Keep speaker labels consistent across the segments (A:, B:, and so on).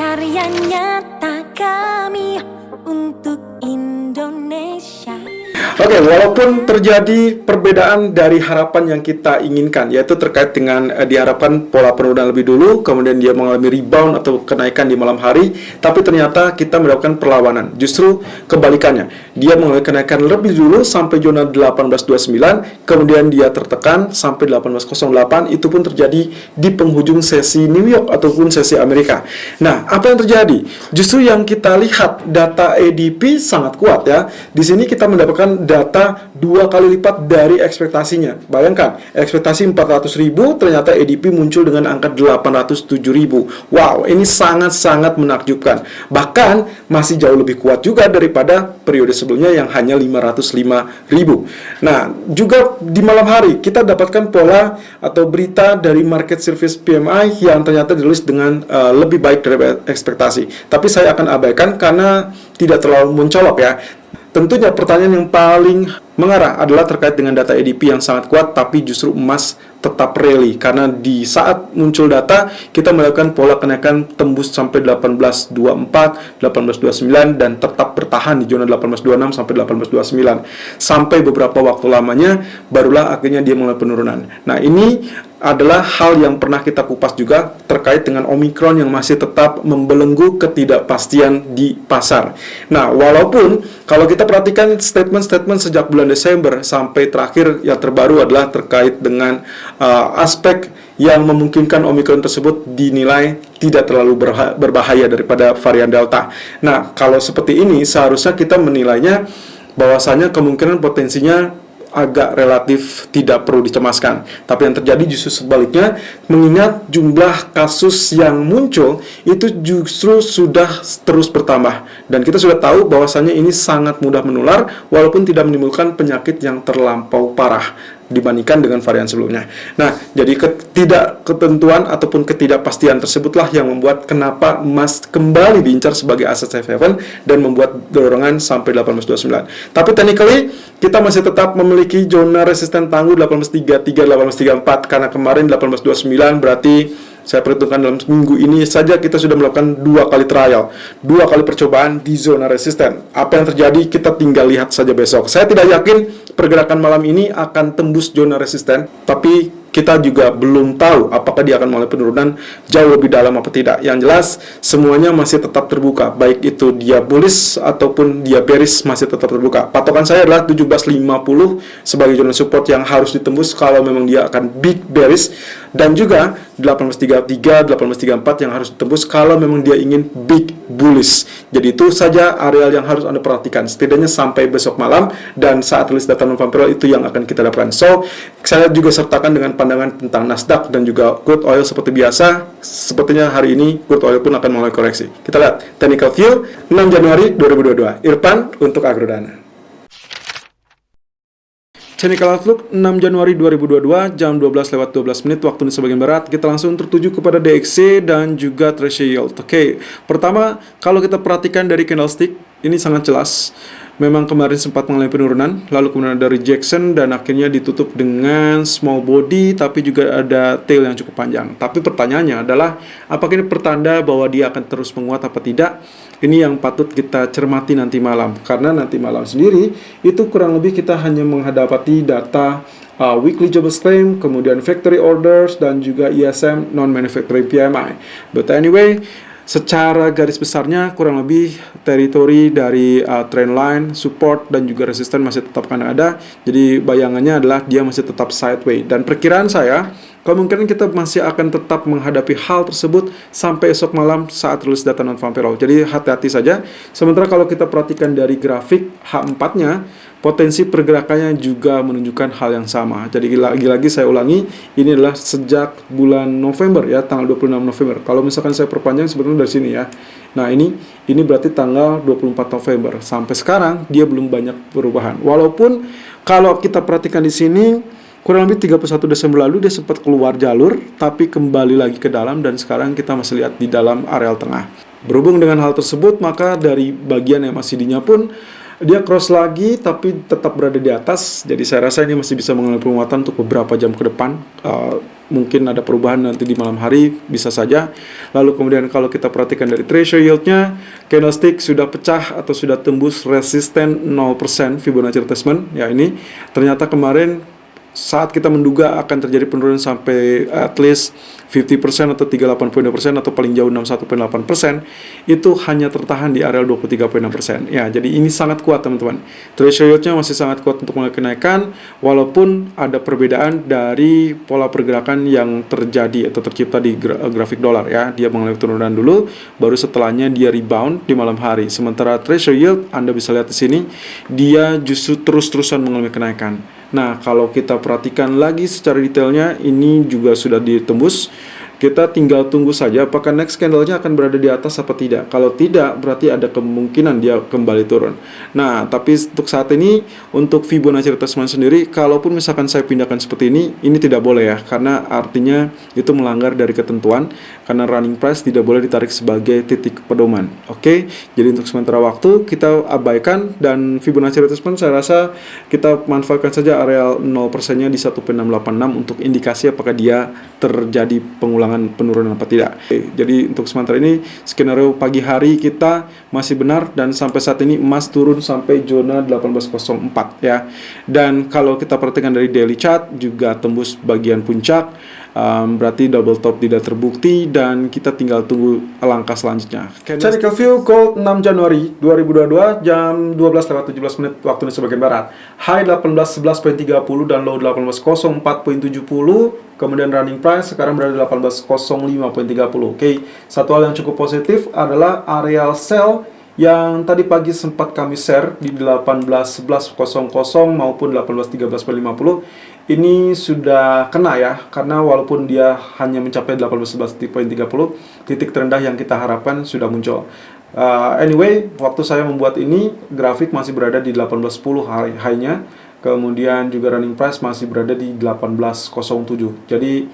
A: karya nyata kami untuk Indonesia.
B: Oke, walaupun terjadi perbedaan dari harapan yang kita inginkan, yaitu terkait dengan diharapkan pola penurunan lebih dulu, kemudian dia mengalami rebound atau kenaikan di malam hari, tapi ternyata kita mendapatkan perlawanan. Justru kebalikannya, dia mengalami kenaikan lebih dulu sampai zona 1829, kemudian dia tertekan sampai 1808, itu pun terjadi di penghujung sesi New York ataupun sesi Amerika. Nah, apa yang terjadi? Justru yang kita lihat data ADP sangat kuat ya. Di sini kita mendapatkan data 2 kali lipat dari ekspektasinya. Bayangkan, ekspektasi 400.000, ternyata ADP muncul dengan angka 807.000. Wow, ini sangat-sangat menakjubkan. Bahkan masih jauh lebih kuat juga daripada periode sebelumnya yang hanya 505.000. Nah, juga di malam hari kita dapatkan pola atau berita dari market service PMI yang ternyata dirilis dengan lebih baik dari ekspektasi. Tapi saya akan abaikan karena tidak terlalu mencolok ya. Tentunya pertanyaan yang paling mengarah adalah terkait dengan data ADP yang sangat kuat, tapi justru emas tetap rally karena di saat muncul data kita melakukan pola kenaikan tembus sampai 1824, 1829 dan tetap bertahan di zona 1826 sampai 1829. Sampai beberapa waktu lamanya barulah akhirnya dia mulai penurunan. Nah, ini adalah hal yang pernah kita kupas juga terkait dengan Omicron yang masih tetap membelenggu ketidakpastian di pasar. Nah, walaupun kalau kita perhatikan statement-statement sejak bulan Desember sampai terakhir yang terbaru adalah terkait dengan aspek yang memungkinkan Omicron tersebut dinilai tidak terlalu berbahaya daripada varian Delta. Nah, kalau seperti ini seharusnya kita menilainya bahwasanya kemungkinan potensinya agak relatif tidak perlu dicemaskan. Tapi yang terjadi justru sebaliknya, mengingat jumlah kasus yang muncul itu justru sudah terus bertambah. Dan kita sudah tahu bahwasannya ini sangat mudah menular walaupun tidak menimbulkan penyakit yang terlampau parah dibandingkan dengan varian sebelumnya. Nah, jadi ketidakketentuan ataupun ketidakpastian tersebutlah yang membuat kenapa emas kembali diincar sebagai aset safe haven dan membuat dorongan sampai 1829. Tapi technically kita masih tetap memiliki zona resisten tangguh 1833, 1834 karena kemarin 1829 berarti saya perhitungkan dalam minggu ini saja kita sudah melakukan 2 kali trial, 2 kali percobaan di zona resisten. Apa yang terjadi kita tinggal lihat saja besok. Saya tidak yakin pergerakan malam ini akan tembus zona resisten, tapi kita juga belum tahu apakah dia akan mulai penurunan jauh lebih dalam apa tidak. Yang jelas semuanya masih tetap terbuka, baik itu dia bullish ataupun dia bearish masih tetap terbuka. Patokan saya adalah 1750 sebagai zona support yang harus ditembus kalau memang dia akan big bearish, dan juga 1833, 1834 yang harus ditembus kalau memang dia ingin big bullish. Jadi itu saja areal yang harus Anda perhatikan setidaknya sampai besok malam, dan saat rilis data non-farm payroll itu yang akan kita dapatkan. So, saya juga sertakan dengan pandangan tentang Nasdaq dan juga crude oil seperti biasa. Sepertinya hari ini crude oil pun akan mulai koreksi. Kita lihat technical view 6 Januari 2022. Irfan untuk Agrodana. Technical Outlook 6 Januari 2022 jam 12:12 waktu Indonesia bagian Barat. Kita langsung tertuju kepada DXY dan juga Treasury Yield. Oke, pertama kalau kita perhatikan dari candlestick ini sangat jelas. Memang kemarin sempat mengalami penurunan, lalu kemudian ada rejection dan akhirnya ditutup dengan small body, tapi juga ada tail yang cukup panjang. Tapi pertanyaannya adalah apakah ini pertanda bahwa dia akan terus menguat apa tidak? Ini yang patut kita cermati nanti malam, karena nanti malam sendiri itu kurang lebih kita hanya menghadapi data weekly jobs claim, kemudian factory orders dan juga ISM non-manufacturing PMI. But anyway, secara garis besarnya kurang lebih teritori dari trend line, support dan juga resisten masih tetap akan ada. Jadi bayangannya adalah dia masih tetap sideways. Dan perkiraan saya kemungkinan kita masih akan tetap menghadapi hal tersebut sampai esok malam saat rilis data non-farm payroll. Jadi hati-hati saja. Sementara kalau kita perhatikan dari grafik H4-nya, potensi pergerakannya juga menunjukkan hal yang sama. Jadi lagi-lagi saya ulangi, ini adalah sejak bulan November ya, tanggal 26 November. Kalau misalkan saya perpanjang sebetulnya dari sini ya. Nah, ini berarti tanggal 24 November. Sampai sekarang dia belum banyak perubahan. Walaupun kalau kita perhatikan di sini kurang lebih 31 Desember lalu dia sempat keluar jalur tapi kembali lagi ke dalam, dan sekarang kita masih lihat di dalam areal tengah. Berhubung dengan hal tersebut, maka dari bagian MACD-nya pun dia cross lagi tapi tetap berada di atas. Jadi saya rasa ini masih bisa mengalami penguatan untuk beberapa jam ke depan. mungkin ada perubahan nanti di malam hari, bisa saja. Lalu kemudian kalau kita perhatikan dari treasury yield-nya, candlestick sudah pecah atau sudah tembus resisten 0% Fibonacci retracement. Ya, ini ternyata kemarin saat kita menduga akan terjadi penurunan sampai at least 50% atau 38,2% atau paling jauh 61,8%, itu hanya tertahan di area 23,6%. Ya, jadi ini sangat kuat teman-teman. Treasury yield-nya masih sangat kuat untuk mulai kenaikan, walaupun ada perbedaan dari pola pergerakan yang terjadi atau tercipta di grafik dolar ya. Dia mengalami penurunan dulu, baru setelahnya dia rebound di malam hari. Sementara treasury yield, Anda bisa lihat di sini, dia justru terus-terusan mengalami kenaikan. Nah, kalau kita perhatikan lagi secara detailnya, ini juga sudah ditembus. Kita tinggal tunggu saja apakah next candle-nya akan berada di atas apa tidak. Kalau tidak, berarti ada kemungkinan dia kembali turun. Nah, tapi untuk saat ini, untuk Fibonacci retracement sendiri, kalaupun misalkan saya pindahkan seperti ini tidak boleh ya, karena artinya itu melanggar dari ketentuan, karena running price tidak boleh ditarik sebagai titik pedoman. Oke, jadi untuk sementara waktu kita abaikan, dan Fibonacci retracement saya rasa kita manfaatkan saja area 0%-nya di 1.686 untuk indikasi apakah dia terjadi pengulangan penurunan apa tidak. Oke, jadi untuk sementara ini skenario pagi hari kita masih benar, dan sampai saat ini emas turun sampai zona 1804 ya. Dan kalau kita perhatikan dari daily chart juga tembus bagian puncak, berarti double top tidak terbukti, dan kita tinggal tunggu langkah selanjutnya. Technical view gold 6 Januari 2022 jam 12:17 waktu Indonesia bagian barat. High 1811.30 dan low 1804.70. Kemudian running price sekarang berada di 1805.30. Oke, satu hal yang cukup positif adalah areal sell yang tadi pagi sempat kami share di 18.11.00 maupun 18.13.50. Ini sudah kena ya, karena walaupun dia hanya mencapai 18.11.30, titik terendah yang kita harapkan sudah muncul. Anyway, waktu saya membuat ini, grafik masih berada di 18.10 high-nya, kemudian juga running price masih berada di 18.07. Jadi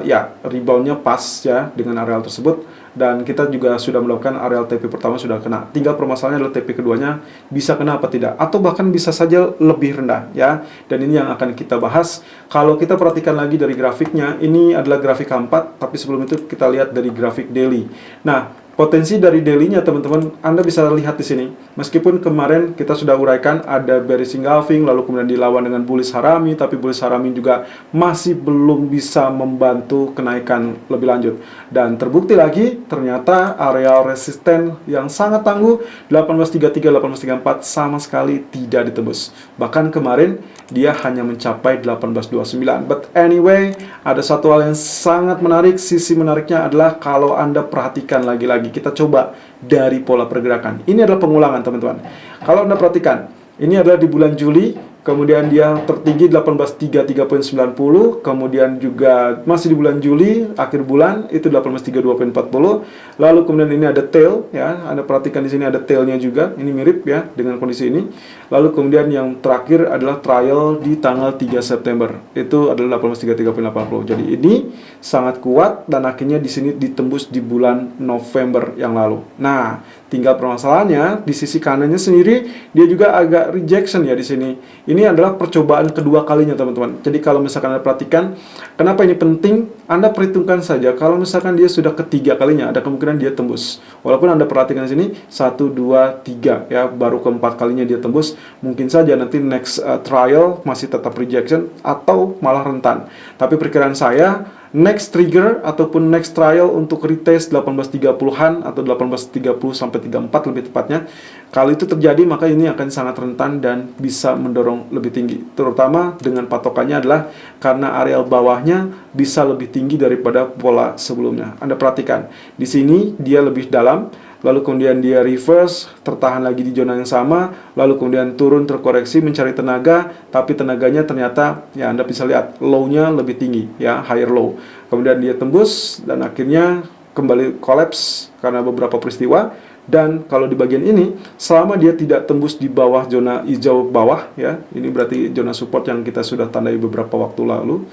B: ya, reboundnya pas ya dengan areal tersebut. Dan kita juga sudah melakukan areal TP pertama sudah kena. Tinggal permasalahannya adalah TP keduanya bisa kena apa tidak, atau bahkan bisa saja lebih rendah ya. Dan ini yang akan kita bahas. Kalau kita perhatikan lagi dari grafiknya, ini adalah grafik K4, tapi sebelum itu kita lihat dari grafik daily. Nah, potensi dari daily-nya teman-teman, Anda bisa lihat di sini. Meskipun kemarin kita sudah uraikan ada bearish engulfing, lalu kemudian dilawan dengan bullish harami, tapi bullish harami juga masih belum bisa membantu kenaikan lebih lanjut. Dan terbukti lagi, ternyata areal resisten yang sangat tangguh 1833, 1834 sama sekali tidak ditembus. Bahkan kemarin dia hanya mencapai 1829. But anyway, ada satu hal yang sangat menarik. Sisi menariknya adalah kalau Anda perhatikan lagi-lagi, kita coba dari pola pergerakan. Ini adalah pengulangan teman-teman. Kalau Anda perhatikan, ini adalah di bulan Juli, kemudian dia tertinggi 1833.90, kemudian juga masih di bulan Juli, akhir bulan itu 1832.40. Lalu kemudian ini ada tail ya, Anda perhatikan di sini ada tailnya juga, ini mirip ya dengan kondisi ini. Lalu kemudian yang terakhir adalah trial di tanggal 3 September. Itu adalah 1833.80. Jadi ini sangat kuat, dan akhirnya di sini ditembus di bulan November yang lalu. Nah, tinggal permasalahannya di sisi kanannya sendiri dia juga agak rejection ya di sini. Ini adalah percobaan kedua kalinya teman-teman. Jadi kalau misalkan Anda perhatikan, kenapa ini penting? Anda perhitungkan saja kalau misalkan dia sudah ketiga kalinya, ada kemungkinan dia tembus. Walaupun Anda perhatikan di sini 1, 2, 3 ya, baru keempat kalinya dia tembus. Mungkin saja nanti next trial masih tetap rejection atau malah rentan. Tapi perkiraan saya next trigger ataupun next trial untuk retest 1830-an atau 1830 sampai 34 lebih tepatnya. Kalau itu terjadi, maka ini akan sangat rentan dan bisa mendorong lebih tinggi. Terutama dengan patokannya adalah karena areal bawahnya bisa lebih tinggi daripada pola sebelumnya. Anda perhatikan, di sini dia lebih dalam, lalu kemudian dia reverse, tertahan lagi di zona yang sama, lalu kemudian turun terkoreksi mencari tenaga, tapi tenaganya ternyata ya Anda bisa lihat low-nya lebih tinggi ya, higher low. Kemudian dia tembus dan akhirnya kembali collapse karena beberapa peristiwa. Dan kalau di bagian ini, selama dia tidak tembus di bawah zona hijau bawah ya, ini berarti zona support yang kita sudah tandai beberapa waktu lalu,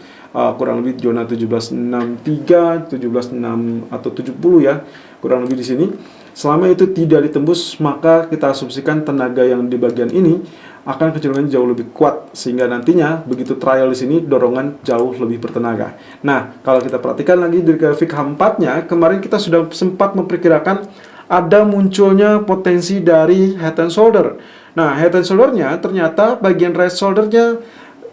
B: kurang lebih zona 1763, 17.6 atau 70 ya. kurang lebih di sini. Selama itu tidak ditembus, maka kita asumsikan tenaga yang di bagian ini akan kecenderungan jauh lebih kuat, sehingga nantinya begitu trial di sini dorongan jauh lebih bertenaga. Nah, kalau kita perhatikan lagi di grafik H4-nya, kemarin kita sudah sempat memperkirakan ada munculnya potensi dari head and shoulder. Nah, head and shoulder-nya ternyata bagian right shoulder-nya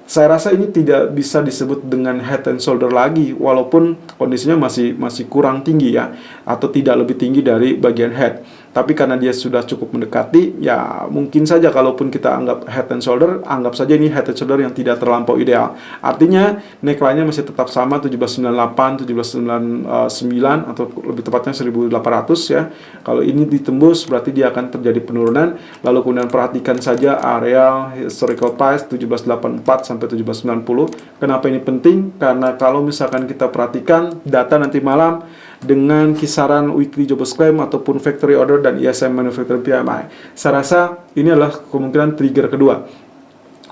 B: saya rasa ini tidak bisa disebut dengan head and shoulder lagi, walaupun kondisinya masih kurang tinggi ya, atau tidak lebih tinggi dari bagian head. Tapi karena dia sudah cukup mendekati, ya mungkin saja kalaupun kita anggap head and shoulder, anggap saja ini head and shoulder yang tidak terlampau ideal. Artinya neckline-nya masih tetap sama 1798, 1799 atau lebih tepatnya 1800 ya. Kalau ini ditembus berarti dia akan terjadi penurunan. Lalu kemudian perhatikan saja area historical price 1784 sampai 1790. Kenapa ini penting? Karena kalau misalkan kita perhatikan data nanti malam dengan kisaran weekly jobless claim ataupun factory order dan ISM manufacturing PMI, saya rasa ini adalah kemungkinan trigger kedua,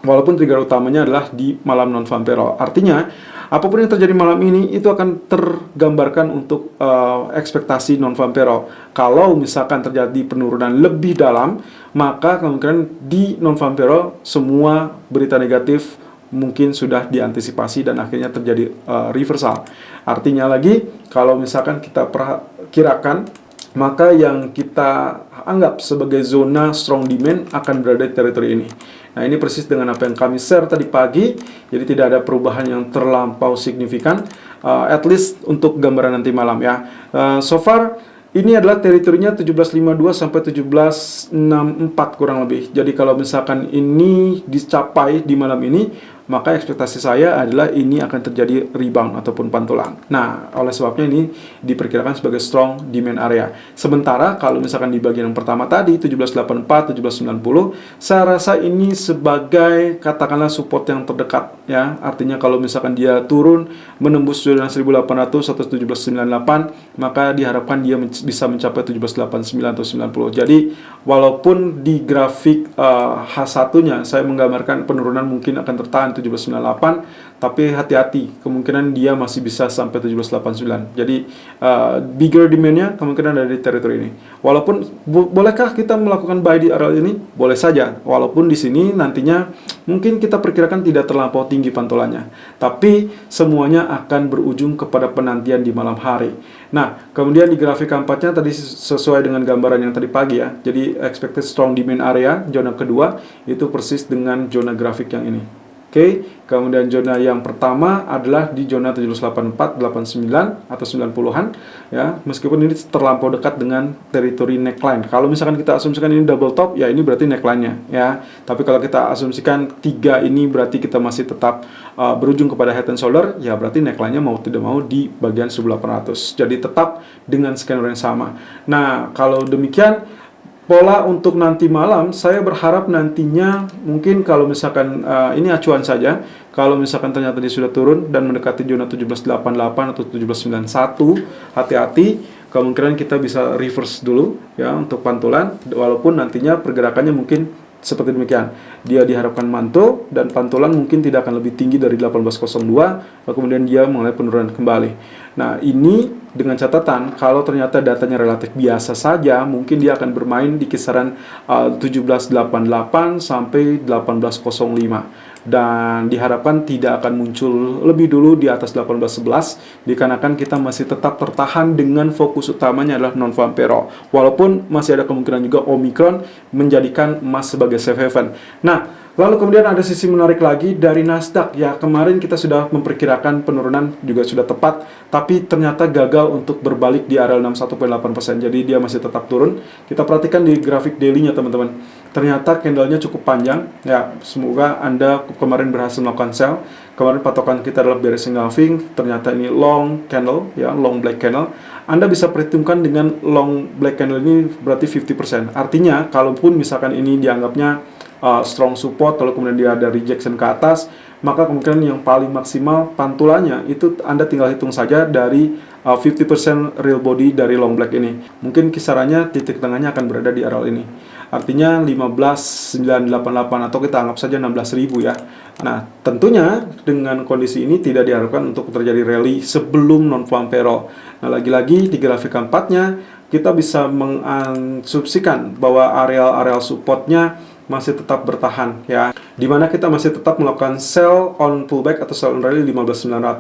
B: walaupun trigger utamanya adalah di malam non-farm payroll. Artinya apapun yang terjadi malam ini itu akan tergambarkan untuk ekspektasi non-farm payroll. Kalau misalkan terjadi penurunan lebih dalam, maka kemungkinan di non-farm payroll semua berita negatif mungkin sudah diantisipasi dan akhirnya terjadi reversal. Artinya lagi, kalau misalkan kita perkirakan, maka yang kita anggap sebagai zona strong demand akan berada di teritori ini. Nah, ini persis dengan apa yang kami share tadi pagi, jadi tidak ada perubahan yang terlampau signifikan, at least untuk gambaran nanti malam ya. So far, ini adalah teritorinya 1752 sampai 1764 kurang lebih. Jadi kalau misalkan ini dicapai di malam ini, maka ekspektasi saya adalah ini akan terjadi rebound ataupun pantulan. Nah, oleh sebabnya ini diperkirakan sebagai strong demand area. Sementara kalau misalkan di bagian yang pertama tadi 1784, 1790, saya rasa ini sebagai katakanlah support yang terdekat ya. Artinya kalau misalkan dia turun menembus zona 1800 atau 1798, maka diharapkan dia bisa mencapai 1789 atau 90. Jadi walaupun di grafik H1-nya saya menggambarkan penurunan mungkin akan tertahan 1798, tapi hati-hati, kemungkinan dia masih bisa sampai 1789. Jadi bigger demand-nya kemungkinan ada di teritori ini. Walaupun bolehkah kita melakukan buy di area ini? Boleh saja. Walaupun di sini nantinya mungkin kita perkirakan tidak terlampau tinggi pantulannya, tapi semuanya akan berujung kepada penantian di malam hari. Nah, kemudian di grafik keempatnya tadi sesuai dengan gambaran yang tadi pagi ya. Jadi expected strong demand area zona kedua itu persis dengan zona grafik yang ini. Oke, kemudian zona yang pertama adalah di zona 784, 89 atau 90-an ya, meskipun ini terlampau dekat dengan teritori neckline. Kalau misalkan kita asumsikan ini double top, ya ini berarti neckline-nya ya. Tapi kalau kita asumsikan 3 ini berarti kita masih tetap berujung kepada head and shoulder, ya berarti neckline-nya mau tidak mau di bagian 1800. Jadi tetap dengan skenario yang sama. Nah, kalau demikian pola untuk nanti malam, saya berharap nantinya mungkin kalau misalkan ini acuan saja, kalau misalkan ternyata dia sudah turun dan mendekati zona 1788 atau 1791, hati-hati, kemungkinan kita bisa reverse dulu ya untuk pantulan, walaupun nantinya pergerakannya mungkin seperti demikian. Dia diharapkan mantul dan pantulan mungkin tidak akan lebih tinggi dari 1802, kemudian dia mulai penurunan kembali. Nah, ini dengan catatan kalau ternyata datanya relatif biasa saja, mungkin dia akan bermain di kisaran 1788 sampai 1805. Dan diharapkan tidak akan muncul lebih dulu di atas 1811 dikarenakan kita masih tetap tertahan dengan fokus utamanya adalah non-farm payroll, walaupun masih ada kemungkinan juga Omicron menjadikan emas sebagai safe haven. Nah, lalu kemudian ada sisi menarik lagi dari Nasdaq ya. Kemarin kita sudah memperkirakan penurunan juga sudah tepat, tapi ternyata gagal untuk berbalik di area 61,8%. Jadi dia masih tetap turun. Kita perhatikan di grafik daily-nya teman-teman. Ternyata candle-nya cukup panjang ya. Semoga Anda kemarin berhasil melakukan sell. Kemarin patokan kita adalah bearish engulfing. Ternyata ini long candle ya, long black candle. Anda bisa perhitungkan dengan long black candle ini berarti 50%. Artinya kalaupun misalkan ini dianggapnya strong support, lalu kemudian dia ada rejection ke atas, maka kemungkinan yang paling maksimal pantulannya itu Anda tinggal hitung saja dari 50% real body dari long black ini. Mungkin kisarannya titik tengahnya akan berada di area ini. Artinya 15.988 atau kita anggap saja 16.000 ya. Nah, tentunya dengan kondisi ini tidak diharapkan untuk terjadi rally sebelum non-farm payroll. Nah, lagi-lagi di grafik keempatnya kita bisa mengasumsikan bahwa areal supportnya masih tetap bertahan ya, dimana kita masih tetap melakukan sell on pullback atau sell on rally 15.900,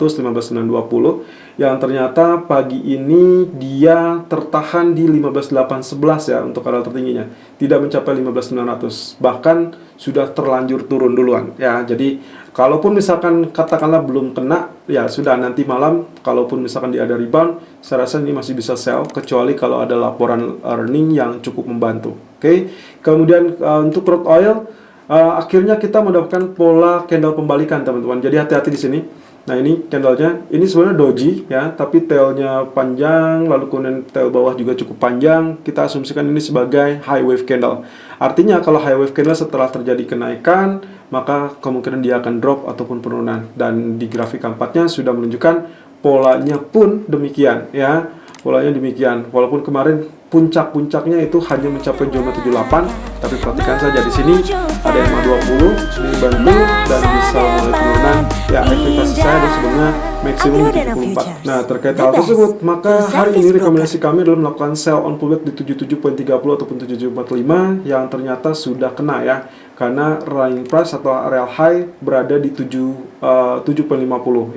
B: 15.920 yang ternyata pagi ini dia tertahan di 15.811 ya untuk areal tertingginya, tidak mencapai 15.900, bahkan sudah terlanjur turun duluan ya. Jadi kalaupun misalkan katakanlah belum kena, ya sudah, nanti malam kalaupun misalkan dia ada rebound, saya rasa ini masih bisa sell, kecuali kalau ada laporan earning yang cukup membantu. Oke. Kemudian untuk crude oil, akhirnya kita mendapatkan pola candle pembalikan teman-teman. Jadi hati-hati di sini. Nah ini candlenya, ini sebenarnya doji ya, tapi tailnya panjang, lalu kemudian tail bawah juga cukup panjang. Kita asumsikan ini sebagai high wave candle. Artinya kalau high wave candle setelah terjadi kenaikan, maka kemungkinan dia akan drop ataupun penurunan. Dan di grafik keempatnya sudah menunjukkan polanya pun demikian ya. Polanya demikian. Walaupun kemarin puncak-puncaknya itu hanya mencapai zona 78, tapi perhatikan saja di sini ada EMA 20 dibantu dan bisa mulai penurunan. Ya, ekspektasi saya ada sebenarnya maksimum di 74. Nah, terkait hal tersebut, maka hari ini rekomendasi kami adalah melakukan sell on pullback di 77.30 ataupun 77.45 yang ternyata sudah kena ya. Karena running price atau areal high berada di 7.50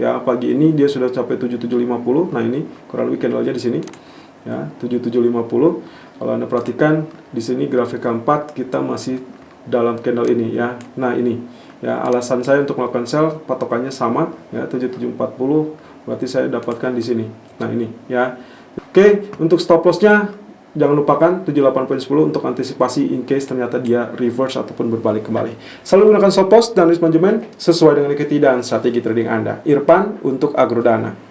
B: ya. Pagi ini dia sudah capai 7750. Nah, ini kurang lebih candlenya di sini. Ya, 7750. Kalau Anda perhatikan di sini grafik keempat kita masih dalam candle ini ya. Nah, ini ya, alasan saya untuk melakukan sell patokannya sama ya, 7740, berarti saya dapatkan di sini. Nah, ini ya. Oke, untuk stop loss-nya jangan lupakan 78.10 untuk antisipasi in case ternyata dia reverse ataupun berbalik kembali. Selalu gunakan stop loss dan risk management sesuai dengan equity dan strategi trading Anda. Irfan untuk Agrodana.